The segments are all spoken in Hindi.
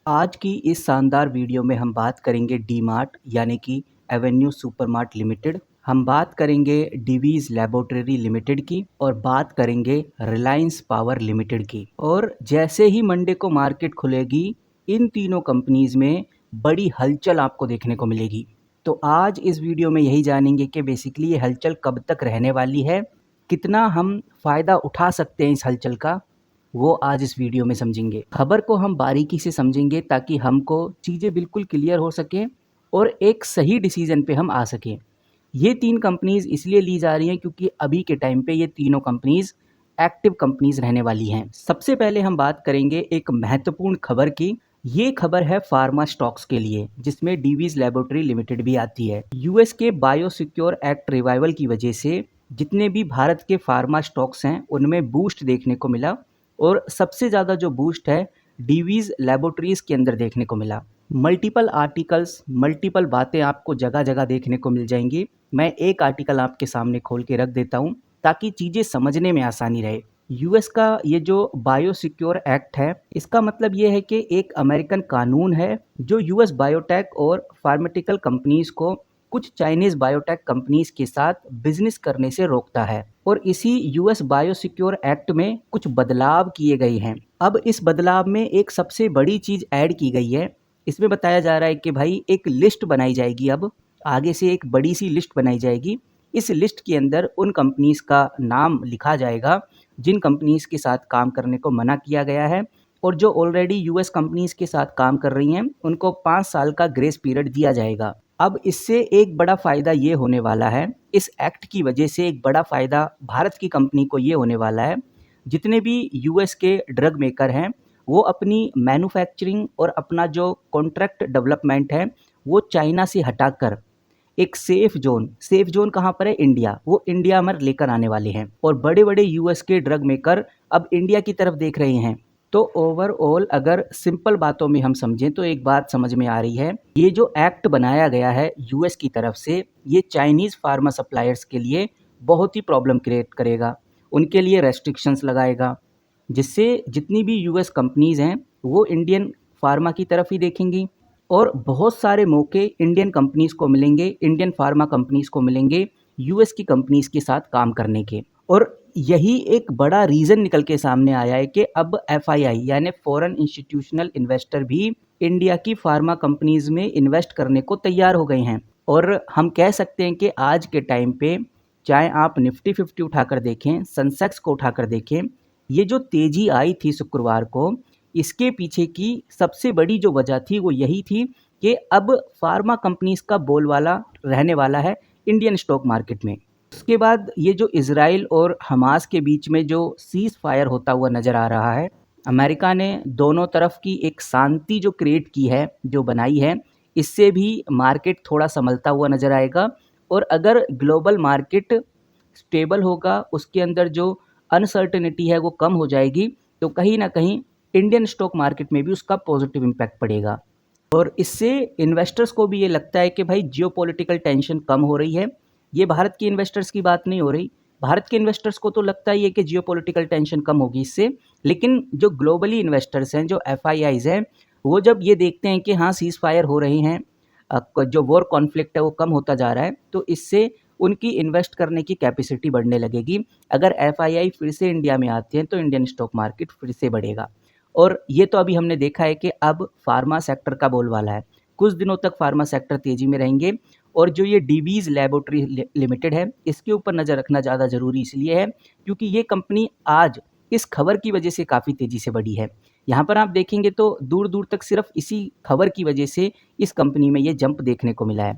आज की इस शानदार वीडियो में हम बात करेंगे डी-मार्ट यानी कि एवेन्यू सुपरमार्ट लिमिटेड। हम बात करेंगे डिवीज लैबोरेटरी लिमिटेड की और बात करेंगे रिलायंस पावर लिमिटेड की। और जैसे ही मंडे को मार्केट खुलेगी इन तीनों कंपनीज में बड़ी हलचल आपको देखने को मिलेगी। तो आज इस वीडियो में यही जानेंगे कि बेसिकली ये हलचल कब तक रहने वाली है, कितना हम फ़ायदा उठा सकते हैं इस हलचल का, वो आज इस वीडियो में समझेंगे। खबर को हम बारीकी से समझेंगे ताकि हमको चीज़ें बिल्कुल क्लियर हो सकें और एक सही डिसीजन पे हम आ सकें। ये तीन कंपनीज़ इसलिए ली जा रही हैं क्योंकि अभी के टाइम पे ये तीनों कंपनीज़ एक्टिव कंपनीज़ रहने वाली हैं। सबसे पहले हम बात करेंगे एक महत्वपूर्ण खबर की। ये खबर है फार्मा स्टॉक्स के लिए, जिसमें डीवीज लैबोरेटरी लिमिटेड भी आती है। यूएस के बायोसिक्योर एक्ट रिवाइवल की वजह से जितने भी भारत के फार्मा स्टॉक्स हैं उनमें बूस्ट देखने को मिला और सबसे ज़्यादा जो बूस्ट है डीवीज लैबोरेटरीज़ के अंदर देखने को मिला। मल्टीपल आर्टिकल्स, मल्टीपल बातें आपको जगह जगह देखने को मिल जाएंगी। मैं एक आर्टिकल आपके सामने खोल के रख देता हूँ ताकि चीज़ें समझने में आसानी रहे। यूएस का ये जो बायोसिक्योर एक्ट है, इसका मतलब ये है कि एक अमेरिकन कानून है जो यूएस बायोटेक और फार्मास्यूटिकल कंपनीज को कुछ चाइनीज बायोटेक कंपनीज के साथ बिजनेस करने से रोकता है। और इसी यूएस बायोसिक्योर एक्ट में कुछ बदलाव किए गए हैं। अब इस बदलाव में एक सबसे बड़ी चीज ऐड की गई है। इसमें बताया जा रहा है कि भाई एक लिस्ट बनाई जाएगी, अब आगे से एक बड़ी सी लिस्ट बनाई जाएगी। इस लिस्ट के अंदर उन कंपनीज का नाम लिखा जाएगा जिन कंपनीज के साथ काम करने को मना किया गया है, और जो ऑलरेडी यूएस कंपनीज के साथ काम कर रही हैं उनको 5 साल का ग्रेस पीरियड दिया जाएगा। अब इससे एक बड़ा फ़ायदा ये होने वाला है, इस एक्ट की वजह से एक बड़ा फ़ायदा भारत की कंपनी को ये होने वाला है, जितने भी यूएस के ड्रग मेकर हैं वो अपनी मैन्युफैक्चरिंग और अपना जो कॉन्ट्रैक्ट डेवलपमेंट है वो चाइना से हटाकर एक सेफ जोन कहाँ पर है, इंडिया, वो इंडिया में लेकर आने वाले हैं। और बड़े बड़े यूएस के ड्रग मेकर अब इंडिया की तरफ देख रहे हैं। तो ओवरऑल अगर सिंपल बातों में हम समझें तो एक बात समझ में आ रही है, ये जो एक्ट बनाया गया है यूएस की तरफ से, ये चाइनीज़ फार्मा सप्लायर्स के लिए बहुत ही प्रॉब्लम क्रिएट करेगा, उनके लिए रेस्ट्रिक्शंस लगाएगा, जिससे जितनी भी यूएस कंपनीज़ हैं वो इंडियन फार्मा की तरफ ही देखेंगी और बहुत सारे मौके इंडियन कंपनीज़ को मिलेंगे, इंडियन फार्मा कंपनीज़ को मिलेंगे यूएस की कंपनीज़ के साथ काम करने के। और यही एक बड़ा रीज़न निकल के सामने आया है कि अब एफआईआई यानी फॉरेन इंस्टीट्यूशनल इन्वेस्टर भी इंडिया की फार्मा कंपनीज़ में इन्वेस्ट करने को तैयार हो गए हैं। और हम कह सकते हैं कि आज के टाइम पे चाहे आप निफ्टी 50 उठाकर देखें, सेंसेक्स को उठाकर देखें, ये जो तेज़ी आई थी शुक्रवार को, इसके पीछे की सबसे बड़ी जो वजह थी वो यही थी कि अब फार्मा कंपनीज़ का बोलबाला रहने वाला है इंडियन स्टॉक मार्केट में। उसके बाद ये जो इजराइल और हमास के बीच में जो सीज़ फायर होता हुआ नज़र आ रहा है, अमेरिका ने दोनों तरफ की एक शांति जो क्रिएट की है, जो बनाई है, इससे भी मार्केट थोड़ा संभलता हुआ नज़र आएगा। और अगर ग्लोबल मार्केट स्टेबल होगा, उसके अंदर जो अनसर्टेनिटी है वो कम हो जाएगी, तो कहीं ना कहीं इंडियन स्टॉक मार्केट में भी उसका पॉजिटिव इम्पैक्ट पड़ेगा। और इससे इन्वेस्टर्स को भी ये लगता है कि भाई जियोपॉलिटिकल टेंशन कम हो रही है। ये भारत के इन्वेस्टर्स की बात नहीं हो रही, भारत के इन्वेस्टर्स को तो लगता ही है कि जियोपॉलिटिकल टेंशन कम होगी इससे, लेकिन जो ग्लोबली इन्वेस्टर्स हैं, जो एफआईआईज हैं, वो जब ये देखते हैं कि हाँ सीज़ फायर हो रहे हैं, जो वॉर कॉन्फ्लिक्ट है वो कम होता जा रहा है, तो इससे उनकी इन्वेस्ट करने की कैपेसिटी बढ़ने लगेगी। अगर एफआईआई फिर से इंडिया में आते हैं तो इंडियन स्टॉक मार्केट फिर से बढ़ेगा। और ये तो अभी हमने देखा है कि अब फार्मा सेक्टर का बोलबाला है, कुछ दिनों तक फार्मा सेक्टर तेज़ी में रहेंगे। और जो ये डीवीज लैबोरेटरी लिमिटेड है, इसके ऊपर नज़र रखना ज़्यादा ज़रूरी इसलिए है क्योंकि ये कंपनी आज इस खबर की वजह से काफ़ी तेज़ी से बढ़ी है। यहाँ पर आप देखेंगे तो दूर दूर तक सिर्फ इसी खबर की वजह से इस कंपनी में ये जंप देखने को मिला है।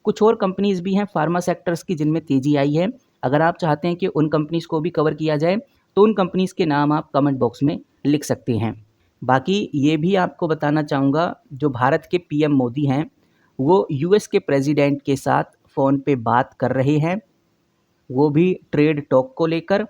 कुछ और कंपनीज़ भी हैं फार्मा सेक्टर्स की जिनमें तेज़ी आई है। अगर आप चाहते हैं कि उन कंपनीज़ को भी कवर किया जाए तो उन कंपनीज़ के नाम आप कमेंट बॉक्स में लिख सकते हैं। बाकी ये भी आपको बताना चाहूँगा, जो भारत के पीएम मोदी हैं वो यूएस के प्रेसिडेंट के साथ फ़ोन पे बात कर रहे हैं, वो भी ट्रेड टॉक को लेकर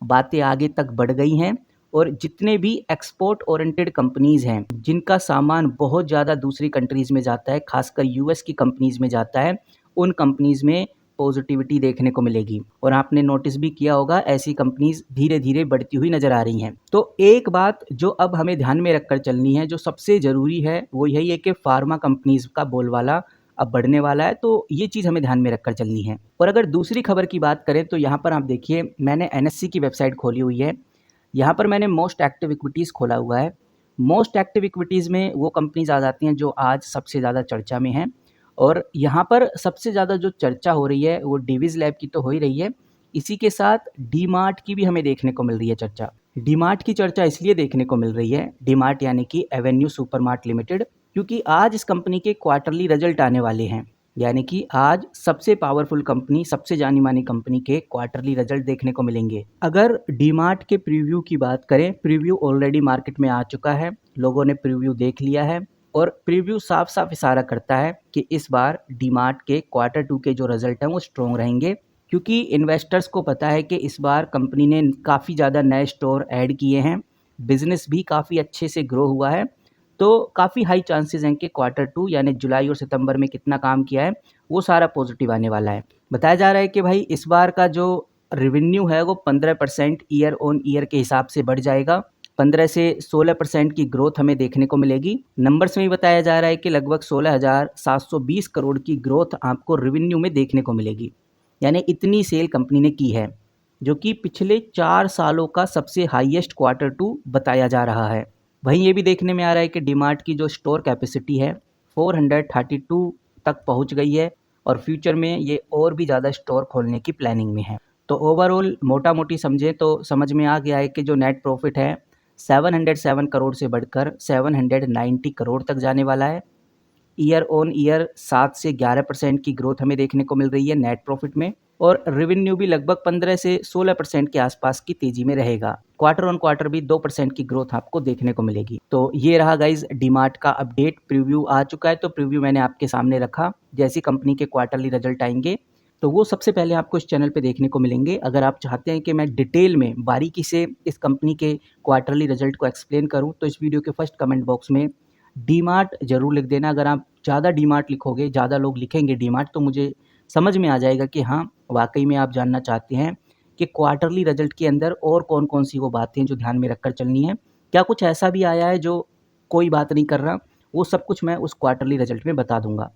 बातें आगे तक बढ़ गई हैं। और जितने भी एक्सपोर्ट ओरिएंटेड कंपनीज़ हैं जिनका सामान बहुत ज़्यादा दूसरी कंट्रीज़ में जाता है, खासकर यूएस की कंपनीज़ में जाता है, उन कंपनीज़ में पॉजिटिविटी देखने को मिलेगी। और आपने नोटिस भी किया होगा ऐसी कंपनीज धीरे धीरे बढ़ती हुई नजर आ रही हैं। तो एक बात जो अब हमें ध्यान में रखकर चलनी है, जो सबसे ज़रूरी है, वो यही है कि फार्मा कंपनीज का बोलबाला अब बढ़ने वाला है, तो ये चीज़ हमें ध्यान में रखकर चलनी है। और अगर दूसरी खबर की बात करें तो यहाँ पर आप देखिए, मैंने एनएससी की वेबसाइट खोली हुई है। यहाँ पर मैंने मोस्ट एक्टिव इक्विटीज़ खोला हुआ है। मोस्ट एक्टिव इक्विटीज़ में वो कंपनीज आ जाती हैं जो आज सबसे ज़्यादा चर्चा में हैं। और यहाँ पर सबसे ज़्यादा जो चर्चा हो रही है वो डिवीज़ लैब की तो हो ही रही है, इसी के साथ डीमार्ट की भी हमें देखने को मिल रही है चर्चा। डीमार्ट की चर्चा इसलिए देखने को मिल रही है, डीमार्ट यानी कि एवेन्यू सुपरमार्ट लिमिटेड, क्योंकि आज इस कंपनी के क्वार्टरली रिजल्ट आने वाले हैं। यानी कि आज सबसे पावरफुल कंपनी, सबसे जानी मानी कंपनी के क्वार्टरली रिजल्ट देखने को मिलेंगे। अगर डीमार्ट के प्रीव्यू की बात करें, प्रीव्यू ऑलरेडी मार्केट में आ चुका है, लोगों ने प्रीव्यू देख लिया है और प्रीव्यू साफ साफ इशारा करता है कि इस बार डीमार्ट के Q2 के जो रिजल्ट हैं वो स्ट्रॉन्ग रहेंगे, क्योंकि इन्वेस्टर्स को पता है कि इस बार कंपनी ने काफ़ी ज़्यादा नए स्टोर ऐड किए हैं, बिजनेस भी काफ़ी अच्छे से ग्रो हुआ है। तो काफ़ी हाई चांसेस हैं कि Q2 यानी जुलाई और सितंबर में कितना काम किया है वो सारा पॉजिटिव आने वाला है। बताया जा रहा है कि भाई इस बार का जो रेवेन्यू है वो 15% ईयर ऑन ईयर के हिसाब से बढ़ जाएगा। 15 से 16% की ग्रोथ हमें देखने को मिलेगी। नंबर्स में भी बताया जा रहा है कि लगभग 16,720 करोड़ की ग्रोथ आपको रेवेन्यू में देखने को मिलेगी। यानी इतनी सेल कंपनी ने की है, जो कि पिछले 4 सालों का सबसे हाईएस्ट Q2 बताया जा रहा है। वहीं ये भी देखने में आ रहा है कि डीमार्ट की जो स्टोर कैपेसिटी है 432 तक पहुंच गई है और फ्यूचर में ये और भी ज़्यादा स्टोर खोलने की प्लानिंग में है। तो ओवरऑल मोटा मोटी समझें तो समझ में आ गया है कि जो नेट प्रॉफिट है 707 करोड़ से बढ़कर 790 करोड़ तक जाने वाला है। ईयर ऑन ईयर 7 से 11% की ग्रोथ हमें देखने को मिल रही है नेट प्रॉफिट में, और रेवेन्यू भी लगभग 15 से 16% के आसपास की तेजी में रहेगा। क्वार्टर ऑन क्वार्टर भी 2% की ग्रोथ आपको देखने को मिलेगी। तो ये रहा गाइज डीमार्ट का अपडेट। प्रीव्यू आ चुका है, तो प्रीव्यू मैंने आपके सामने रखा। जैसी कंपनी के क्वार्टरली रिजल्ट आएंगे तो वो सबसे पहले आपको इस चैनल पे देखने को मिलेंगे। अगर आप चाहते हैं कि मैं डिटेल में बारीकी से इस कंपनी के क्वार्टरली रिजल्ट को एक्सप्लेन करूं, तो इस वीडियो के फर्स्ट कमेंट बॉक्स में डीमार्ट जरूर लिख देना। अगर आप ज़्यादा डीमार्ट लिखोगे, ज़्यादा लोग लिखेंगे डीमार्ट, तो मुझे समझ में आ जाएगा कि हाँ वाकई में आप जानना चाहते हैं कि क्वार्टरली रिजल्ट के अंदर और कौन कौन सी वो बातें जो ध्यान में रखकर चलनी है। क्या कुछ ऐसा भी आया है जो कोई बात नहीं कर रहा, वो सब कुछ मैं उस क्वार्टरली रिजल्ट में बता दूंगा।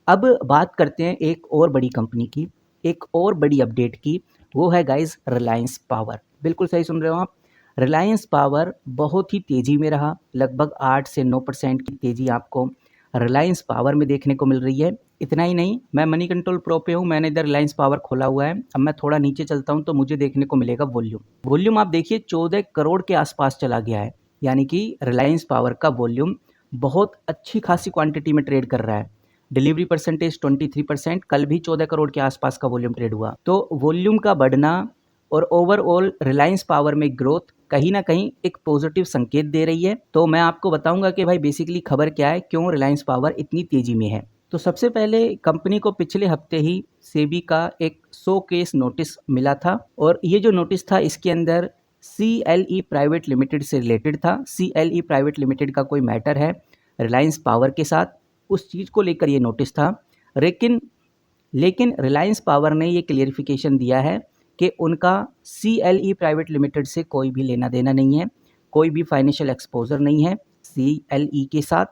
अब बात करते हैं एक और बड़ी कंपनी की, एक और बड़ी अपडेट की। वो है गाइज रिलायंस पावर। बिल्कुल सही सुन रहे हो आप, रिलायंस पावर बहुत ही तेज़ी में रहा। लगभग 8 से 9% की तेज़ी आपको रिलायंस पावर में देखने को मिल रही है। इतना ही नहीं, मैं मनी कंट्रोल प्रो पे हूँ, मैंने इधर रिलायंस पावर खोला हुआ है। अब मैं थोड़ा नीचे चलता हूँ तो मुझे देखने को मिलेगा वॉल्यूम आप देखिए 14 करोड़ के आसपास चला गया है। यानी कि रिलायंस पावर का वॉल्यूम बहुत अच्छी खासी क्वांटिटी में ट्रेड कर रहा है। डिलीवरी परसेंटेज 23%, कल भी 14 करोड़ के आसपास का वॉल्यूम ट्रेड हुआ। तो वॉल्यूम का बढ़ना और ओवरऑल रिलायंस पावर में ग्रोथ कहीं ना कहीं एक पॉजिटिव संकेत दे रही है। तो मैं आपको बताऊंगा कि भाई बेसिकली खबर क्या है, क्यों रिलायंस पावर इतनी तेजी में है। तो सबसे पहले कंपनी को पिछले हफ्ते ही सेबी का एक 100 केस नोटिस मिला था, और ये जो नोटिस था इसके अंदर CLE प्राइवेट लिमिटेड से रिलेटेड था। CLE प्राइवेट लिमिटेड का कोई मैटर है रिलायंस पावर के साथ, उस चीज़ को लेकर ये नोटिस था। लेकिन रिलायंस पावर ने ये क्लियरिफिकेशन दिया है कि उनका CLE प्राइवेट लिमिटेड से कोई भी लेना देना नहीं है, कोई भी फाइनेंशियल एक्सपोजर नहीं है CLE के साथ।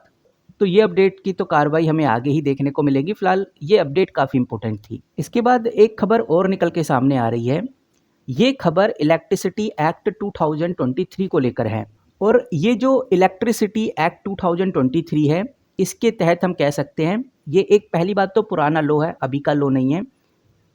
तो ये अपडेट की तो कार्रवाई हमें आगे ही देखने को मिलेगी। फिलहाल ये अपडेट काफ़ी इंपॉर्टेंट थी। इसके बाद एक खबर और निकल के सामने आ रही है। ये खबर इलेक्ट्रिसिटी एक्ट 2023 को लेकर है, और ये जो इलेक्ट्रिसिटी एक्ट 2023 है, इसके तहत हम कह सकते हैं ये एक, पहली बात तो पुराना लो है, अभी का लो नहीं है।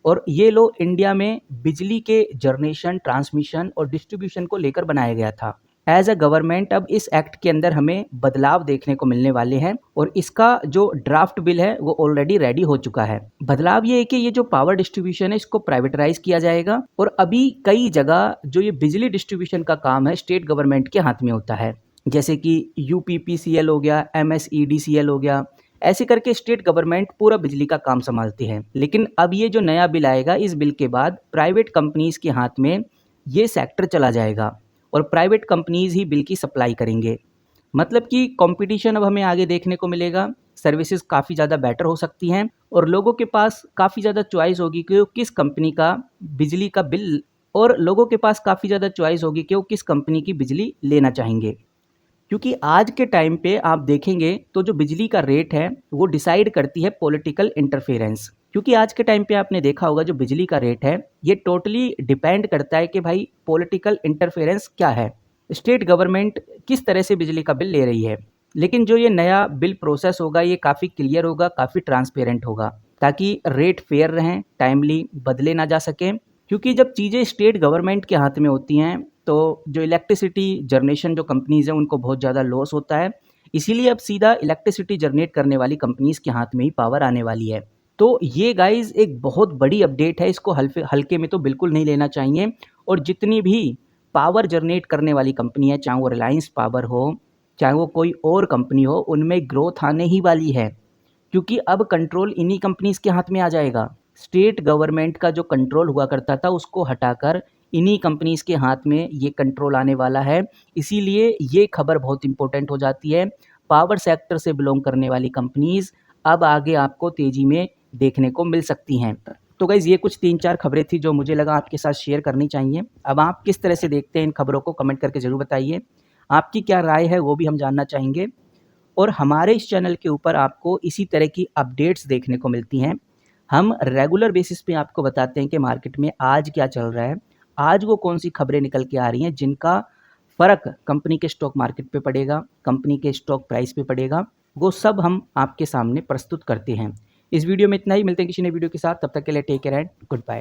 और ये लो इंडिया में बिजली के जनरेशन, ट्रांसमिशन और डिस्ट्रीब्यूशन को लेकर बनाया गया था एज अ गवर्नमेंट। अब इस एक्ट के अंदर हमें बदलाव देखने को मिलने वाले हैं, और इसका जो ड्राफ्ट बिल है वो ऑलरेडी रेडी हो चुका है। बदलाव ये है कि ये जो पावर डिस्ट्रीब्यूशन है इसको प्राइवेटाइज किया जाएगा, और अभी कई जगह जो ये बिजली डिस्ट्रीब्यूशन का काम है स्टेट गवर्नमेंट के हाथ में होता है, जैसे कि UPPCL हो गया, MSEDCL हो गया, ऐसे करके स्टेट गवर्नमेंट पूरा बिजली का काम संभालती है। लेकिन अब ये जो नया बिल आएगा, इस बिल के बाद प्राइवेट कंपनीज के हाथ में ये सेक्टर चला जाएगा, और प्राइवेट कंपनीज ही बिल की सप्लाई करेंगे। मतलब कि कंपटीशन अब हमें आगे देखने को मिलेगा, सर्विसेज काफ़ी ज़्यादा बेटर हो सकती हैं और लोगों के पास काफ़ी ज़्यादा चॉइस होगी कि वो किस कंपनी का बिजली का बिल और लोगों के पास काफ़ी ज़्यादा चॉइस होगी कि वो किस कंपनी की बिजली लेना चाहेंगे। क्योंकि आज के टाइम पे आप देखेंगे तो जो बिजली का रेट है वो डिसाइड करती है पॉलिटिकल इंटरफेरेंस। क्योंकि आज के टाइम पे आपने देखा होगा जो बिजली का रेट है ये टोटली डिपेंड करता है कि भाई पॉलिटिकल इंटरफेरेंस क्या है, स्टेट गवर्नमेंट किस तरह से बिजली का बिल ले रही है। लेकिन जो ये नया बिल प्रोसेस होगा ये काफ़ी क्लियर होगा, काफ़ी ट्रांसपेरेंट होगा, ताकि रेट फेयर रहें, टाइमली बदले ना जा सकें। क्योंकि जब चीज़ें स्टेट गवर्नमेंट के हाथ में होती हैं तो जो इलेक्ट्रिसिटी जनरेशन जो कंपनीज़ हैं उनको बहुत ज़्यादा लॉस होता है। इसीलिए अब सीधा इलेक्ट्रिसिटी जनरेट करने वाली कंपनीज़ के हाथ में ही पावर आने वाली है। तो ये गाइज़ एक बहुत बड़ी अपडेट है, इसको हल्के में तो बिल्कुल नहीं लेना चाहिए। और जितनी भी पावर जनरेट करने वाली कंपनी है, चाहे वो रिलायंस पावर हो, चाहे वो कोई और कंपनी हो, उनमें ग्रोथ आने ही वाली है। क्योंकि अब कंट्रोल इन्हीं कंपनीज़ के हाथ में आ जाएगा। स्टेट गवर्नमेंट का जो कंट्रोल हुआ करता था उसको हटाकर इन्हीं कंपनीज़ के हाथ में ये कंट्रोल आने वाला है। इसीलिए ये खबर बहुत इम्पोर्टेंट हो जाती है। पावर सेक्टर से बिलॉन्ग करने वाली कंपनीज़ अब आगे आपको तेज़ी में देखने को मिल सकती हैं। तो गाइज़ ये कुछ 3-4 खबरें थी जो मुझे लगा आपके साथ शेयर करनी चाहिए। अब आप किस तरह से देखते हैं इन खबरों को कमेंट करके ज़रूर बताइए। आपकी क्या राय है वो भी हम जानना चाहेंगे। और हमारे इस चैनल के ऊपर आपको इसी तरह की अपडेट्स देखने को मिलती हैं। हम रेगुलर बेसिस पे आपको बताते हैं कि मार्केट में आज क्या चल रहा है, आज वो कौन-सी खबरें निकल के आ रही हैं जिनका फ़र्क कंपनी के स्टॉक मार्केट पे पड़ेगा, कंपनी के स्टॉक प्राइस पे पड़ेगा, वो सब हम आपके सामने प्रस्तुत करते हैं। इस वीडियो में इतना ही, मिलते हैं किसी नए वीडियो के साथ, तब तक के लिए take care and good bye.